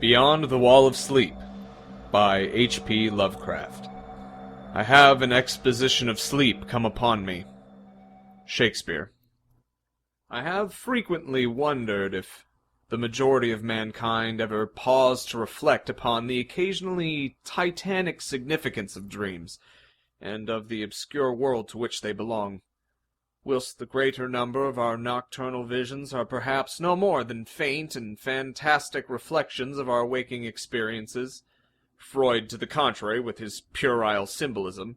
Beyond the Wall of Sleep by H.P. Lovecraft. I have an exposition of sleep come upon me. Shakespeare. I have frequently wondered if the majority of mankind ever paused to reflect upon the occasionally titanic significance of dreams, and of the obscure world to which they belong, whilst the greater number of our nocturnal visions are perhaps no more than faint and fantastic reflections of our waking experiences, Freud to the contrary with his puerile symbolism.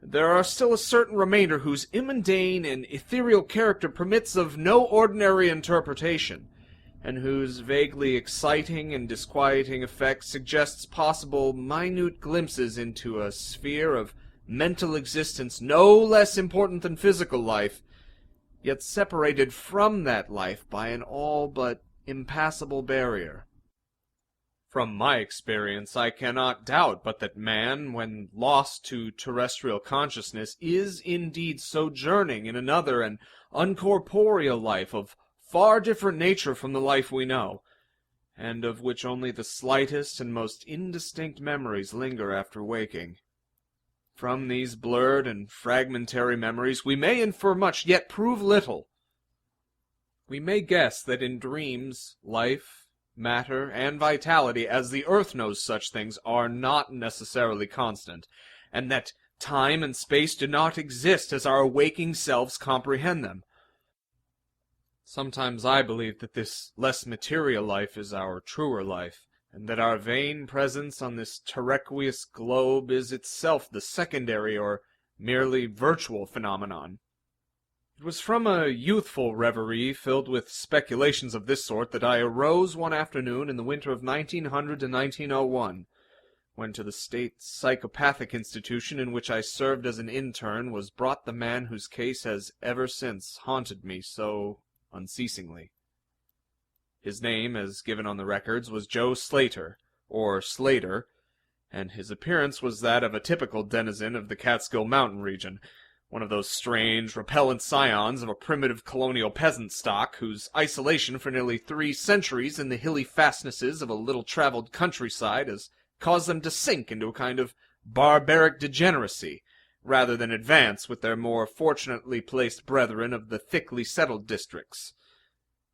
There are still a certain remainder whose immundane and ethereal character permits of no ordinary interpretation, and whose vaguely exciting and disquieting effect suggests possible minute glimpses into a sphere of mental existence no less important than physical life, yet separated from that life by an all but impassable barrier. From my experience, I cannot doubt but that man, when lost to terrestrial consciousness, is indeed sojourning in another and uncorporeal life of far different nature from the life we know, and of which only the slightest and most indistinct memories linger after waking. From these blurred and fragmentary memories we may infer much, yet prove little. We may guess that in dreams, life, matter, and vitality, as the earth knows such things, are not necessarily constant, and that time and space do not exist as our waking selves comprehend them. Sometimes I believe that this less material life is our truer life, and that our vain presence on this terraqueous globe is itself the secondary or merely virtual phenomenon. It was from a youthful reverie filled with speculations of this sort that I arose one afternoon in the winter of 1900 to 1901, when to the state psychopathic institution in which I served as an intern was brought the man whose case has ever since haunted me so unceasingly. His name, as given on the records, was Joe Slater, or Slater, and his appearance was that of a typical denizen of the Catskill Mountain region, one of those strange, repellent scions of a primitive colonial peasant stock, whose isolation for nearly 3 centuries in the hilly fastnesses of a little-traveled countryside has caused them to sink into a kind of barbaric degeneracy, rather than advance with their more fortunately placed brethren of the thickly settled districts.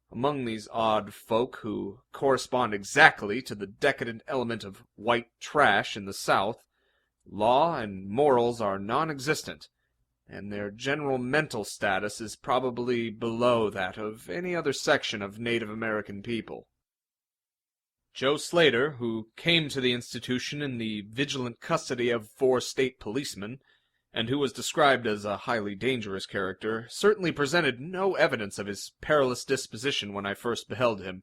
Among these odd folk, who correspond exactly to the decadent element of white trash in the South, law and morals are non-existent, and their general mental status is probably below that of any other section of Native American people. Joe Slater, who came to the institution in the vigilant custody of 4 state policemen, and who was described as a highly dangerous character, certainly presented no evidence of his perilous disposition when I first beheld him.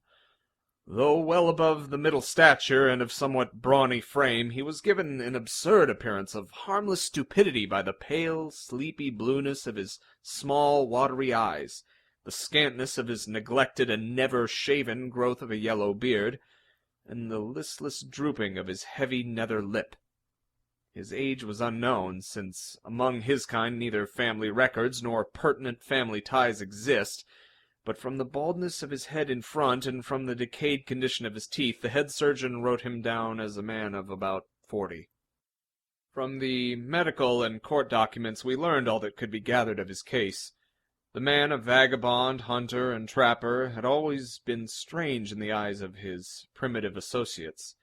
Though well above the middle stature and of somewhat brawny frame, he was given an absurd appearance of harmless stupidity by the pale, sleepy blueness of his small, watery eyes, the scantness of his neglected and never-shaven growth of a yellow beard, and the listless drooping of his heavy nether lip. His age was unknown, since among his kind neither family records nor pertinent family ties exist, but from the baldness of his head in front and from the decayed condition of his teeth, the head surgeon wrote him down as a man of about 40. From the medical and court documents we learned all that could be gathered of his case. The man, a vagabond, hunter, and trapper, had always been strange in the eyes of his primitive associates.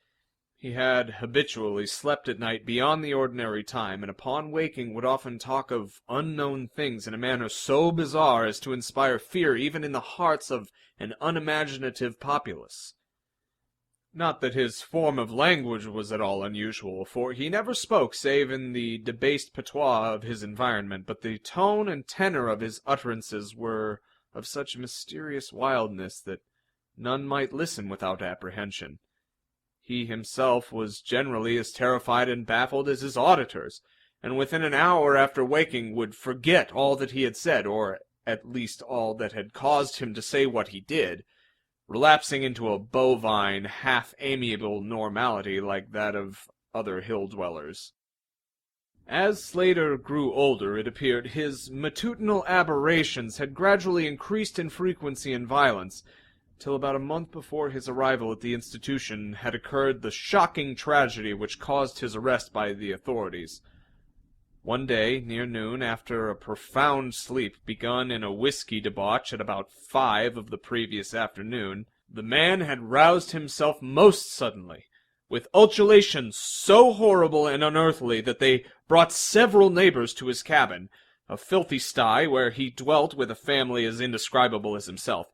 He had habitually slept at night beyond the ordinary time, and upon waking would often talk of unknown things in a manner so bizarre as to inspire fear even in the hearts of an unimaginative populace. Not that his form of language was at all unusual, for he never spoke save in the debased patois of his environment, but the tone and tenor of his utterances were of such mysterious wildness that none might listen without apprehension. He himself was generally as terrified and baffled as his auditors, and within an hour after waking would forget all that he had said, or at least all that had caused him to say what he did, relapsing into a bovine, half-amiable normality like that of other hill-dwellers. As Slater grew older, it appeared, his matutinal aberrations had gradually increased in frequency and violence, till about a month before his arrival at the institution had occurred the shocking tragedy which caused his arrest by the authorities. One day, near noon, after a profound sleep begun in a whiskey debauch at about 5 of the previous afternoon, the man had roused himself most suddenly, with ululations so horrible and unearthly that they brought several neighbors to his cabin, a filthy sty where he dwelt with a family as indescribable as himself.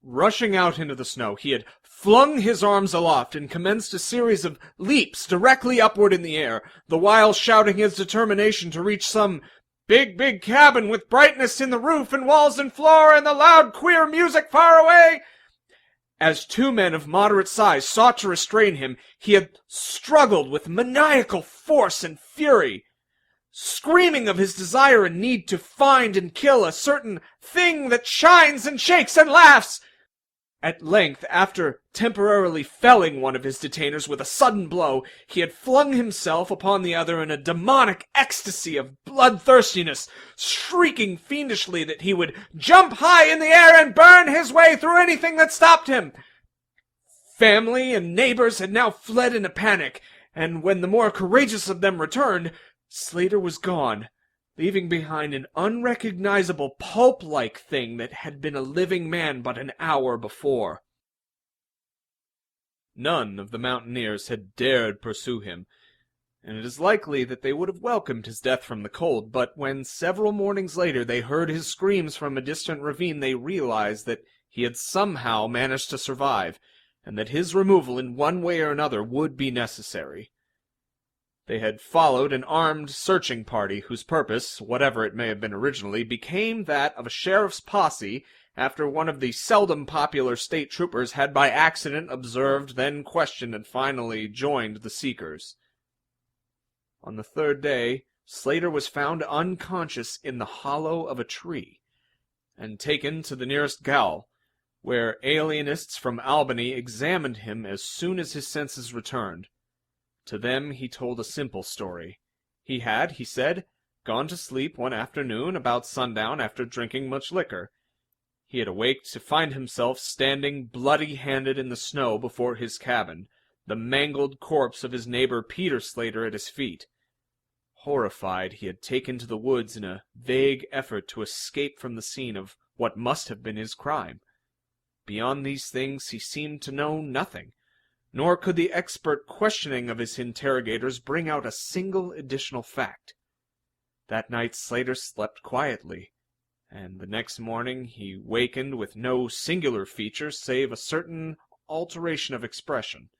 Rushing out into the snow, he had flung his arms aloft and commenced a series of leaps directly upward in the air, the while shouting his determination to reach some big cabin with brightness in the roof and walls and floor and the loud queer music far away. As 2 men of moderate size sought to restrain him, he had struggled with maniacal force and fury, screaming of his desire and need to find and kill a certain thing that shines and shakes and laughs. At length, after temporarily felling one of his detainers with a sudden blow, he had flung himself upon the other in a demonic ecstasy of bloodthirstiness, shrieking fiendishly that he would jump high in the air and burn his way through anything that stopped him. Family and neighbors had now fled in a panic, and when the more courageous of them returned, Slater was gone, leaving behind an unrecognizable pulp-like thing that had been a living man but an hour before. None of the mountaineers had dared pursue him, and it is likely that they would have welcomed his death from the cold, but when several mornings later they heard his screams from a distant ravine, they realized that he had somehow managed to survive, and that his removal in one way or another would be necessary. They had followed an armed searching party whose purpose, whatever it may have been originally, became that of a sheriff's posse after one of the seldom popular state troopers had by accident observed, then questioned, and finally joined the seekers. On the 3rd day, Slater was found unconscious in the hollow of a tree, and taken to the nearest gaol, where alienists from Albany examined him as soon as his senses returned. To them he told a simple story. He had, he said, gone to sleep one afternoon about sundown after drinking much liquor. He had awaked to find himself standing bloody-handed in the snow before his cabin, the mangled corpse of his neighbor Peter Slater at his feet. Horrified, he had taken to the woods in a vague effort to escape from the scene of what must have been his crime. Beyond these things he seemed to know nothing, nor could the expert questioning of his interrogators bring out a single additional fact. That night Slater slept quietly, and the next morning he wakened with no singular feature save a certain alteration of expression.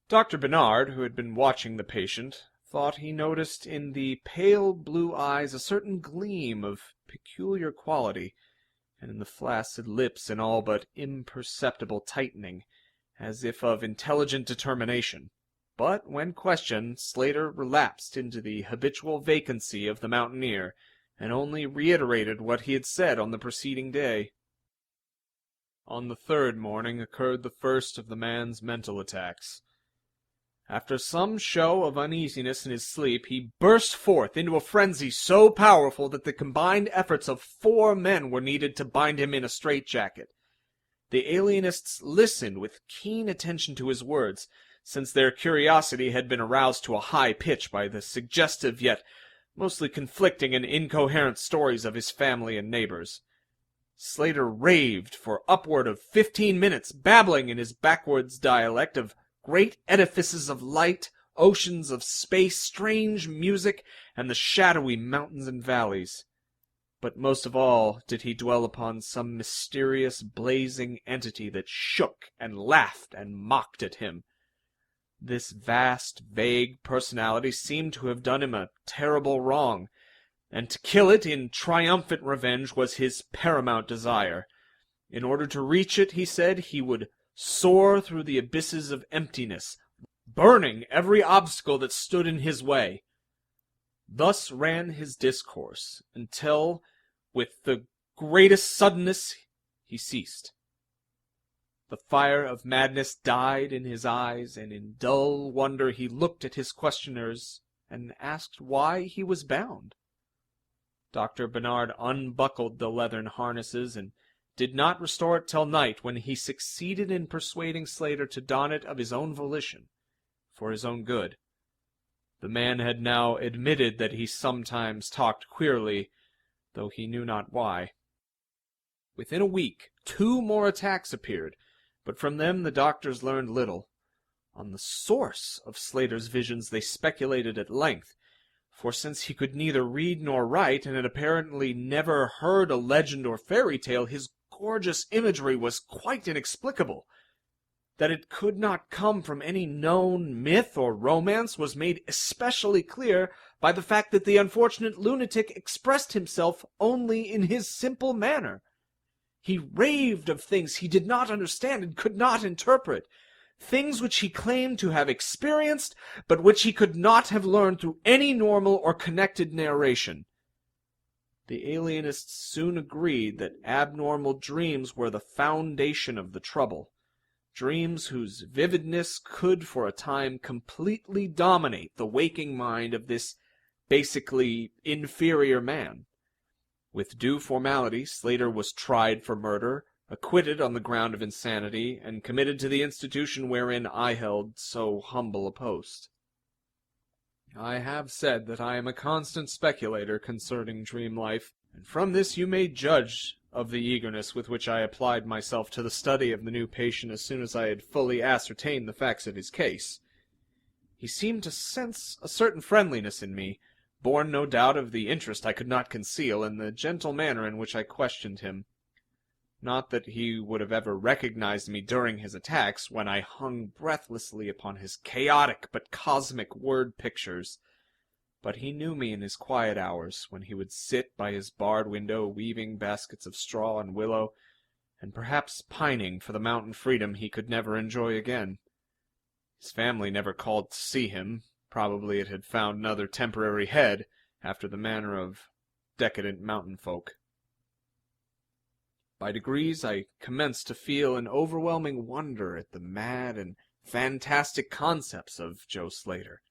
Dr. Bernard, who had been watching the patient, thought he noticed in the pale blue eyes a certain gleam of peculiar quality, and in the flaccid lips an all but imperceptible tightening, as if of intelligent determination. But when questioned, Slater relapsed into the habitual vacancy of the mountaineer, and only reiterated what he had said on the preceding day. On the 3rd morning occurred the first of the man's mental attacks. After some show of uneasiness in his sleep, he burst forth into a frenzy so powerful that the combined efforts of 4 men were needed to bind him in a straitjacket. The alienists listened with keen attention to his words, since their curiosity had been aroused to a high pitch by the suggestive yet mostly conflicting and incoherent stories of his family and neighbors. Slater raved for upward of 15 minutes, babbling in his backwoods dialect of great edifices of light, oceans of space, strange music, and the shadowy mountains and valleys. But most of all did he dwell upon some mysterious, blazing entity that shook and laughed and mocked at him. This vast, vague personality seemed to have done him a terrible wrong, and to kill it in triumphant revenge was his paramount desire. In order to reach it, he said, he would soar through the abysses of emptiness, burning every obstacle that stood in his way. Thus ran his discourse, until, with the greatest suddenness, he ceased. The fire of madness died in his eyes, and in dull wonder he looked at his questioners and asked why he was bound. Dr. Bernard unbuckled the leathern harnesses and, did not restore it till night, when he succeeded in persuading Slater to don it of his own volition, for his own good. The man had now admitted that he sometimes talked queerly, though he knew not why. Within a week, 2 more attacks appeared, but from them the doctors learned little. On the source of Slater's visions they speculated at length, for since he could neither read nor write, and had apparently never heard a legend or fairy tale, his gorgeous imagery was quite inexplicable. That it could not come from any known myth or romance was made especially clear by the fact that the unfortunate lunatic expressed himself only in his simple manner. He raved of things he did not understand and could not interpret, things which he claimed to have experienced, but which he could not have learned through any normal or connected narration. The alienists soon agreed that abnormal dreams were the foundation of the trouble, dreams whose vividness could for a time completely dominate the waking mind of this basically inferior man. With due formality, Slater was tried for murder, acquitted on the ground of insanity, and committed to the institution wherein I held so humble a post. I have said that I am a constant speculator concerning dream life, and from this you may judge of the eagerness with which I applied myself to the study of the new patient as soon as I had fully ascertained the facts of his case. He seemed to sense a certain friendliness in me, born no doubt of the interest I could not conceal in the gentle manner in which I questioned him. Not that he would have ever recognized me during his attacks, when I hung breathlessly upon his chaotic but cosmic word pictures, but he knew me in his quiet hours, when he would sit by his barred window weaving baskets of straw and willow, and perhaps pining for the mountain freedom he could never enjoy again. His family never called to see him. Probably it had found another temporary head, after the manner of decadent mountain folk. By degrees I commenced to feel an overwhelming wonder at the mad and fantastic concepts of Joe Slater.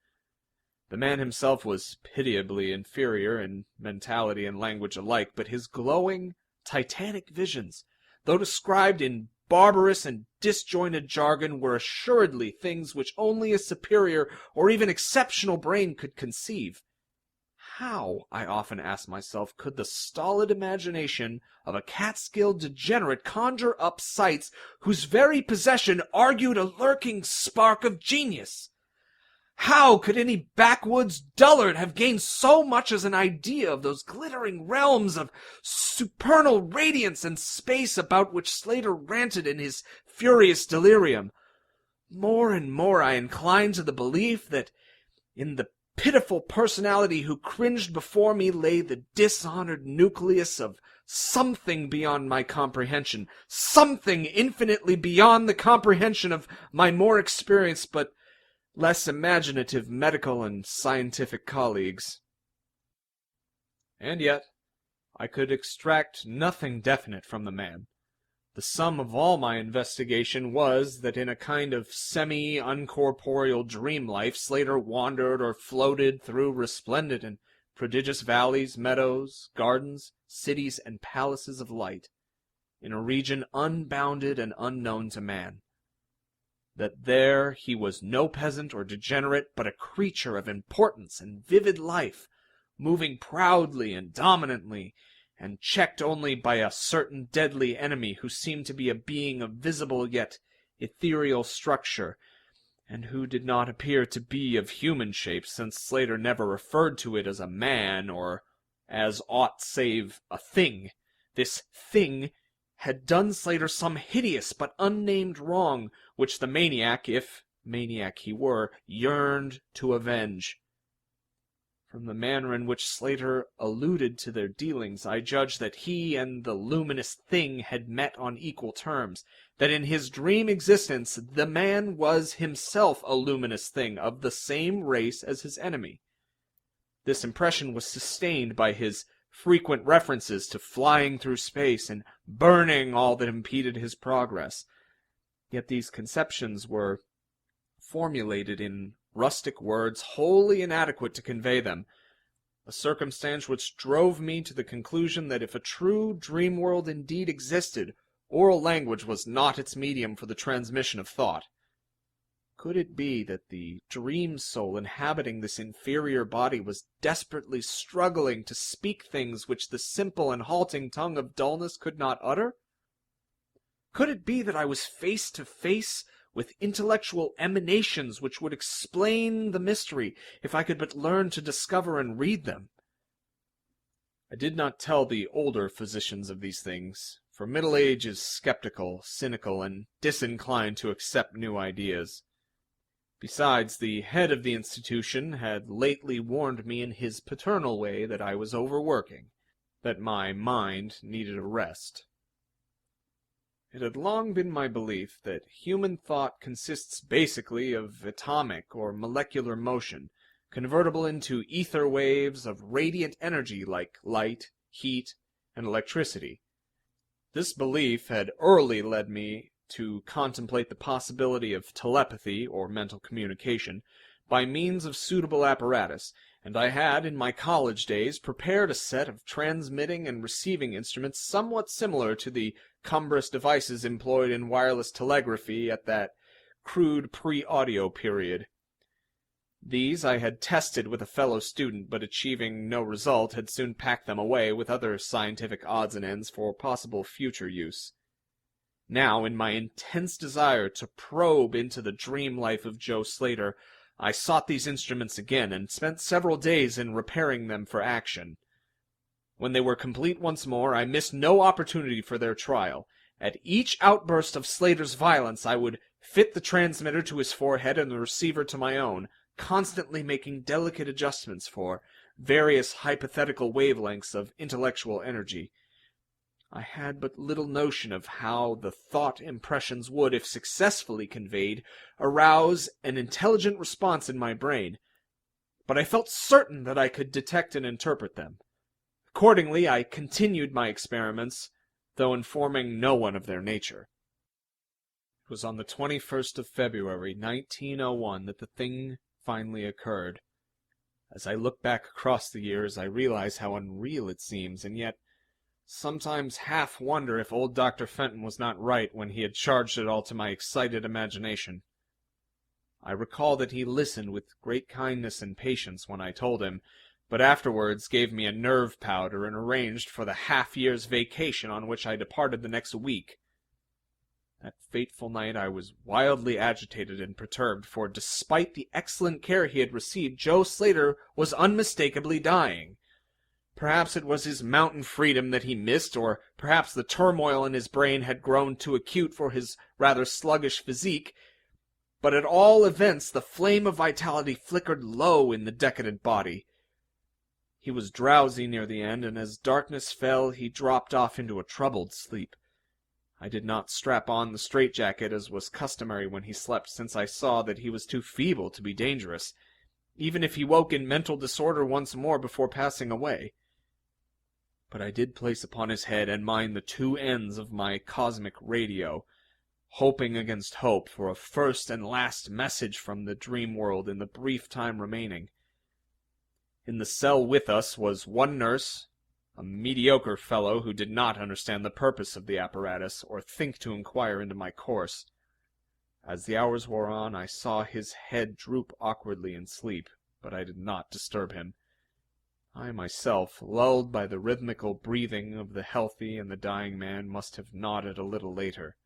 The man himself was pitiably inferior in mentality and language alike, but his glowing, titanic visions, though described in barbarous and disjointed jargon, were assuredly things which only a superior or even exceptional brain could conceive. How, I often asked myself, could the stolid imagination of a Catskill degenerate conjure up sights whose very possession argued a lurking spark of genius? How could any backwoods dullard have gained so much as an idea of those glittering realms of supernal radiance and space about which Slater ranted in his furious delirium? More and more I inclined to the belief that in the pitiful personality who cringed before me lay the dishonored nucleus of something beyond my comprehension, something infinitely beyond the comprehension of my more experienced but less imaginative medical and scientific colleagues. And yet, I could extract nothing definite from the man. The sum of all my investigation was that in a kind of semi-uncorporeal dream life, Slater wandered or floated through resplendent and prodigious valleys, meadows, gardens, cities, and palaces of light, in a region unbounded and unknown to man. That there he was no peasant or degenerate, but a creature of importance and vivid life, moving proudly and dominantly, and checked only by a certain deadly enemy who seemed to be a being of visible yet ethereal structure, and who did not appear to be of human shape, since Slater never referred to it as a man, or as aught save a thing. This thing had done Slater some hideous but unnamed wrong, which the maniac, if maniac he were, yearned to avenge. From the manner in which Slater alluded to their dealings, I judged that he and the Luminous Thing had met on equal terms, that in his dream existence the man was himself a luminous thing of the same race as his enemy. This impression was sustained by his frequent references to flying through space and burning all that impeded his progress. Yet these conceptions were formulated in rustic words wholly inadequate to convey them. a circumstance which drove me to the conclusion that if a true dream world indeed existed, oral language was not its medium for the transmission of thought. Could it be that the dream soul inhabiting this inferior body was desperately struggling to speak things which the simple and halting tongue of dullness could not utter? Could it be that I was face to face with intellectual emanations which would explain the mystery if I could but learn to discover and read them? I did not tell the older physicians of these things, for middle age is skeptical, cynical, and disinclined to accept new ideas. Besides, the head of the institution had lately warned me in his paternal way that I was overworking, that my mind needed a rest. It had long been my belief that human thought consists basically of atomic or molecular motion, convertible into ether waves of radiant energy like light, heat, and electricity. This belief had early led me to contemplate the possibility of telepathy, or mental communication, by means of suitable apparatus, and I had, in my college days, prepared a set of transmitting and receiving instruments somewhat similar to the cumbrous devices employed in wireless telegraphy at that crude pre-audio period. These I had tested with a fellow student, but achieving no result, had soon packed them away with other scientific odds and ends for possible future use. Now, in my intense desire to probe into the dream life of Joe Slater, I sought these instruments again, and spent several days in repairing them for action. When they were complete once more, I missed no opportunity for their trial. At each outburst of Slater's violence, I would fit the transmitter to his forehead and the receiver to my own, constantly making delicate adjustments for various hypothetical wavelengths of intellectual energy. I had but little notion of how the thought impressions would, if successfully conveyed, arouse an intelligent response in my brain, but I felt certain that I could detect and interpret them. Accordingly, I continued my experiments, though informing no one of their nature. It was on the 21st of February, 1901, that the thing finally occurred. As I look back across the years, I realize how unreal it seems, and yet sometimes half wonder if old Dr. Fenton was not right when he had charged it all to my excited imagination. I recall that he listened with great kindness and patience when I told him, but afterwards gave me a nerve powder and arranged for the half-year's vacation on which I departed the next week. That fateful night I was wildly agitated and perturbed, for despite the excellent care he had received, Joe Slater was unmistakably dying. Perhaps it was his mountain freedom that he missed, or perhaps the turmoil in his brain had grown too acute for his rather sluggish physique, but at all events the flame of vitality flickered low in the decadent body. He was drowsy near the end, and as darkness fell he dropped off into a troubled sleep. I did not strap on the straitjacket as was customary when he slept, since I saw that he was too feeble to be dangerous, even if he woke in mental disorder once more before passing away. But I did place upon his head and mine the two ends of my cosmic radio, hoping against hope for a first and last message from the dream world in the brief time remaining. In the cell with us was one nurse, a mediocre fellow who did not understand the purpose of the apparatus, or think to inquire into my course. As the hours wore on, I saw his head droop awkwardly in sleep, but I did not disturb him. I myself, lulled by the rhythmical breathing of the healthy and the dying man, must have nodded a little later.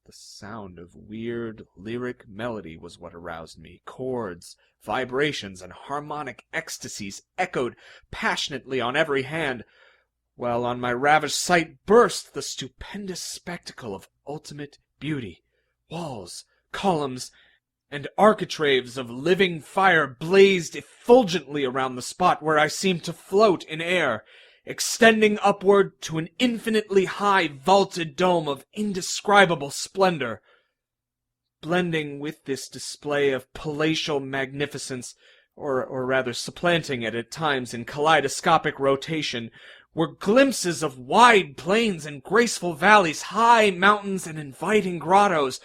The sound of weird, lyric melody was what aroused me. Chords, vibrations, and harmonic ecstasies echoed passionately on every hand, while on my ravished sight burst the stupendous spectacle of ultimate beauty. Walls, columns, and architraves of living fire blazed effulgently around the spot where I seemed to float in air, extending upward to an infinitely high vaulted dome of indescribable splendor. Blending with this display of palatial magnificence, or rather supplanting it at times in kaleidoscopic rotation, were glimpses of wide plains and graceful valleys, high mountains and inviting grottos,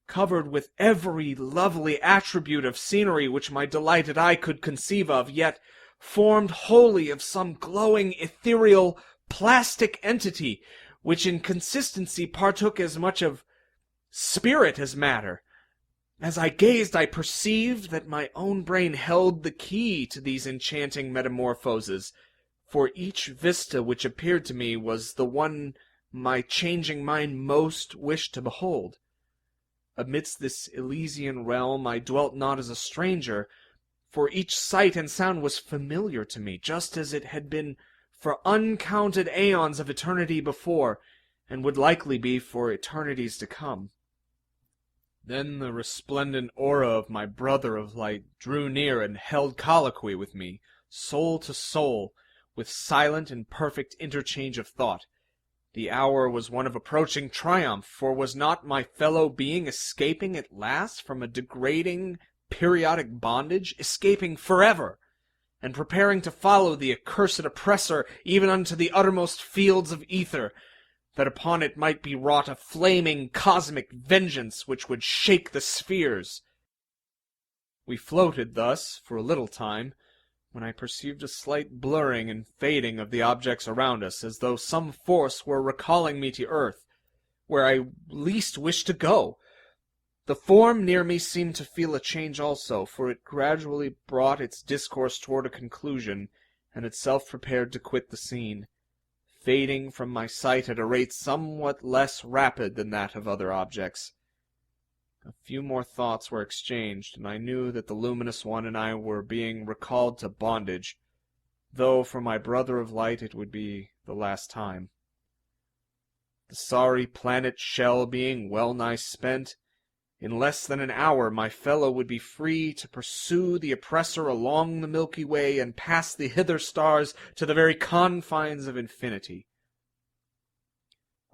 covered with every lovely attribute of scenery which my delighted eye could conceive of, yet formed wholly of some glowing, ethereal, plastic entity, which in consistency partook as much of spirit as matter. As I gazed, I perceived that my own brain held the key to these enchanting metamorphoses, for each vista which appeared to me was the one my changing mind most wished to behold. Amidst this Elysian realm I dwelt not as a stranger, for each sight and sound was familiar to me, just as it had been for uncounted aeons of eternity before, and would likely be for eternities to come. Then the resplendent aura of my brother of light drew near and held colloquy with me, soul to soul, with silent and perfect interchange of thought. The hour was one of approaching triumph, for was not my fellow being escaping at last from a degrading, periodic bondage, escaping forever, and preparing to follow the accursed oppressor even unto the uttermost fields of ether, that upon it might be wrought a flaming cosmic vengeance which would shake the spheres. We floated thus for a little time, when I perceived a slight blurring and fading of the objects around us, as though some force were recalling me to earth, where I least wished to go. The form near me seemed to feel a change also, for it gradually brought its discourse toward a conclusion, and itself prepared to quit the scene, fading from my sight at a rate somewhat less rapid than that of other objects. A few more thoughts were exchanged, and I knew that the Luminous One and I were being recalled to bondage, though for my brother of light it would be the last time. The sorry planet shell being well nigh spent, in less than an hour my fellow would be free to pursue the oppressor along the Milky Way and pass the hither stars to the very confines of infinity.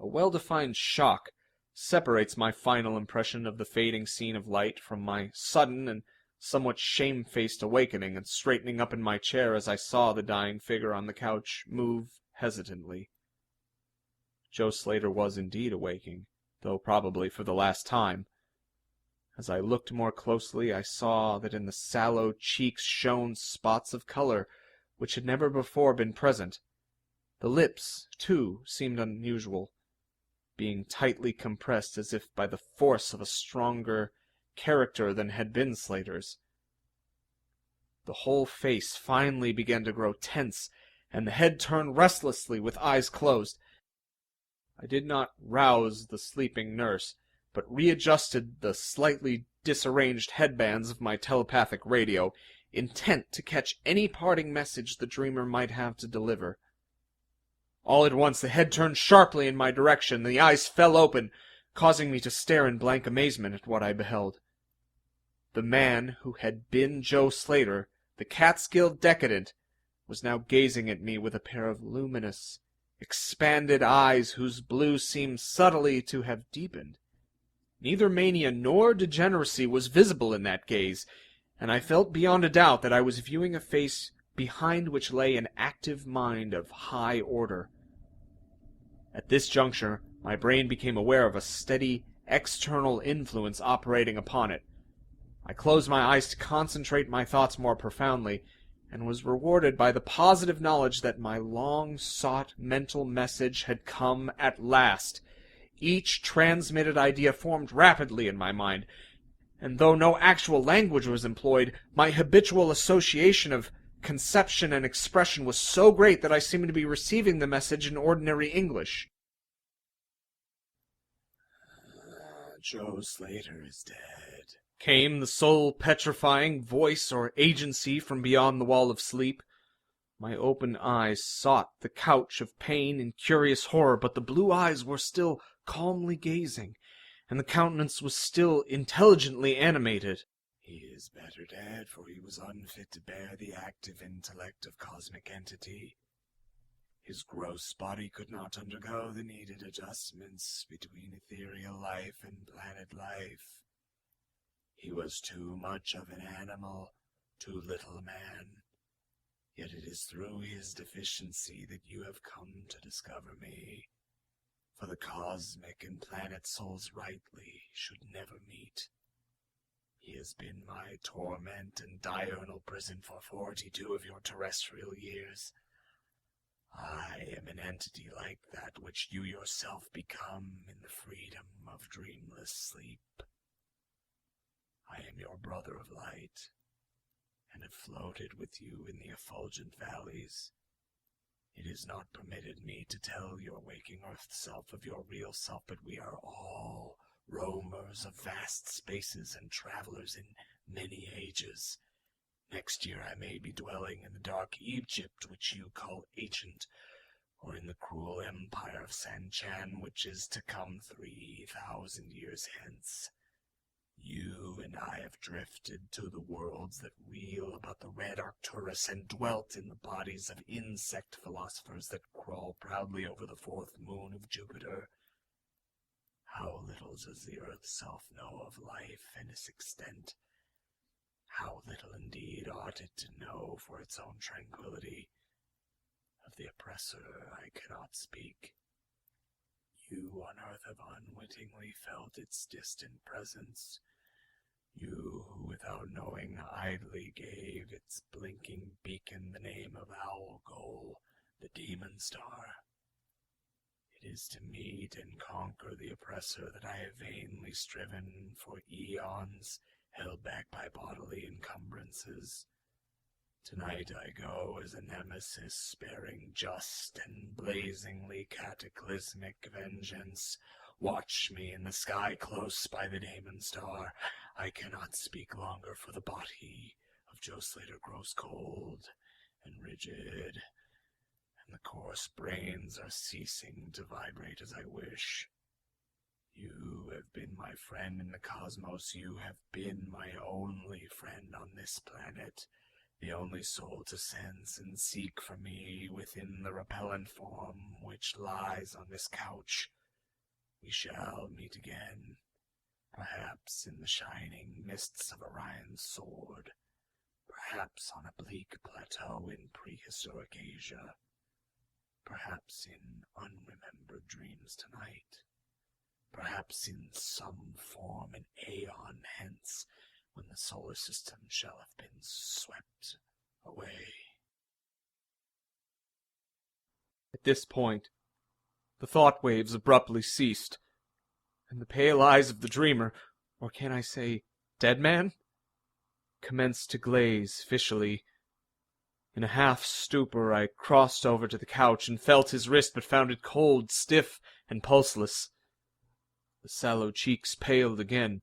A well-defined shock separates my final impression of the fading scene of light from my sudden and somewhat shamefaced awakening and straightening up in my chair as I saw the dying figure on the couch move hesitantly. Joe Slater was indeed awaking, though probably for the last time. As I looked more closely, I saw that in the sallow cheeks shone spots of color which had never before been present. The lips, too, seemed unusual, being tightly compressed as if by the force of a stronger character than had been Slater's. The whole face finally began to grow tense, and the head turned restlessly with eyes closed. I did not rouse the sleeping nurse, but readjusted the slightly disarranged headbands of my telepathic radio, intent to catch any parting message the dreamer might have to deliver. All at once the head turned sharply in my direction, and the eyes fell open, causing me to stare in blank amazement at what I beheld. The man who had been Joe Slater, the Catskill decadent, was now gazing at me with a pair of luminous, expanded eyes whose blue seemed subtly to have deepened. Neither mania nor degeneracy was visible in that gaze, and I felt beyond a doubt that I was viewing a face behind which lay an active mind of high order. At this juncture, my brain became aware of a steady, external influence operating upon it. I closed my eyes to concentrate my thoughts more profoundly, and was rewarded by the positive knowledge that my long-sought mental message had come at last. Each transmitted idea formed rapidly in my mind, and though no actual language was employed, my habitual association of conception and expression was so great that I seemed to be receiving the message in ordinary English. Joe Slater is dead, Came the soul-petrifying voice or agency from beyond the wall of sleep. My open eyes sought the couch of pain in curious horror, but the blue eyes were still calmly gazing, and the countenance was still intelligently animated. He is better dead, for he was unfit to bear the active intellect of cosmic entity. His gross body could not undergo the needed adjustments between ethereal life and planet life. He was too much of an animal, too little man. Yet it is through his deficiency that you have come to discover me. For the cosmic and planet souls rightly should never meet. He has been my torment and diurnal prison for 42 of your terrestrial years. I am an entity like that which you yourself become in the freedom of dreamless sleep. I am your brother of light, and have floated with you in the effulgent valleys. It is not permitted me to tell your waking earth self of your real self, but we are all roamers of vast spaces and travelers in many ages. Next year I may be dwelling in the dark Egypt which you call ancient, or in the cruel empire of San-Chan which is to come 3,000 years hence. You and I have drifted to the worlds that wheel about the red Arcturus and dwelt in the bodies of insect philosophers that crawl proudly over the fourth moon of Jupiter. How little does the earth self know of life and its extent. How little indeed ought it to know for its own tranquility. Of the oppressor I cannot speak. You on earth have unwittingly felt its distant presence. You, who without knowing idly gave its blinking beacon the name of Algol, the demon star. It is to meet and conquer the oppressor that I have vainly striven for eons, held back by bodily encumbrances. Tonight I go as a nemesis, bearing just and blazingly cataclysmic vengeance. Watch me in the sky close by the demon star. I cannot speak longer, for the body of Joe Slater grows cold and rigid, and the coarse brains are ceasing to vibrate as I wish. You have been my friend in the cosmos. You have been my only friend on this planet, the only soul to sense and seek for me within the repellent form which lies on this couch. We shall meet again, perhaps in the shining mists of Orion's sword, perhaps on a bleak plateau in prehistoric Asia, perhaps in unremembered dreams tonight, perhaps in some form an aeon hence, when the solar system shall have been swept away. At this point, the thought waves abruptly ceased, and the pale eyes of the dreamer, or can I say dead man, commenced to glaze fishily. In a half-stupor I crossed over to the couch and felt his wrist, but found it cold, stiff, and pulseless. The sallow cheeks paled again,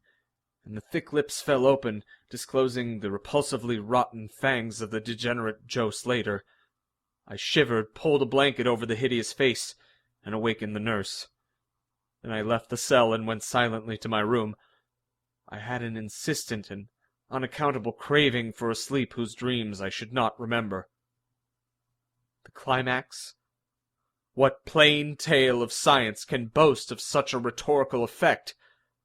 and the thick lips fell open, disclosing the repulsively rotten fangs of the degenerate Joe Slater. I shivered, pulled a blanket over the hideous face, and awakened the nurse. Then I left the cell and went silently to my room. I had an insistent and unaccountable craving for a sleep whose dreams I should not remember. The climax? What plain tale of science can boast of such a rhetorical effect?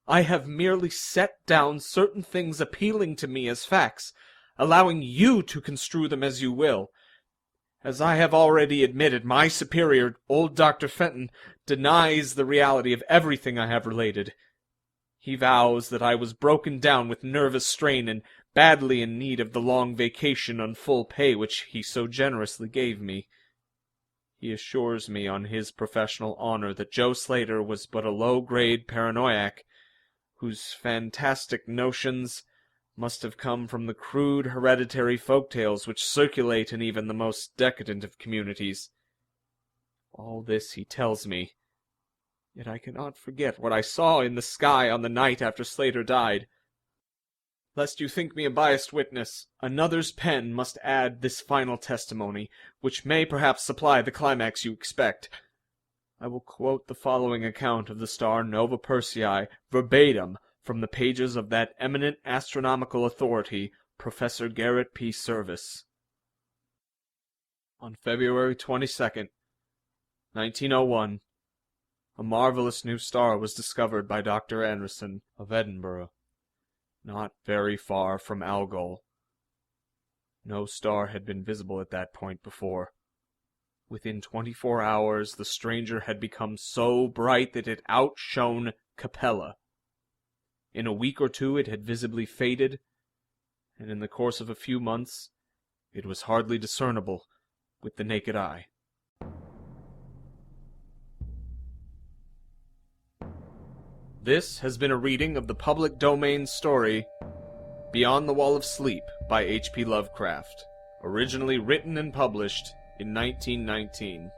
I have merely set down certain things appealing to me as facts, allowing you to construe them as you will. As I have already admitted, my superior, old Dr. Fenton, denies the reality of everything I have related. He vows that I was broken down with nervous strain and badly in need of the long vacation on full pay which he so generously gave me. He assures me on his professional honor that Joe Slater was but a low-grade paranoiac, whose fantastic notions must have come from the crude hereditary folktales which circulate in even the most decadent of communities. All this he tells me, yet I cannot forget what I saw in the sky on the night after Slater died. Lest you think me a biased witness, another's pen must add this final testimony, which may perhaps supply the climax you expect. I will quote the following account of the star Nova Persei verbatim from the pages of that eminent astronomical authority, Professor Garrett P. Serviss. On February 22nd, 1901, a marvelous new star was discovered by Dr. Anderson of Edinburgh, not very far from Algol. No star had been visible at that point before. Within 24 hours, the stranger had become so bright that it outshone Capella. In a week or two it had visibly faded, and in the course of a few months it was hardly discernible with the naked eye. This has been a reading of the public domain story Beyond the Wall of Sleep by H.P. Lovecraft, originally written and published in 1919.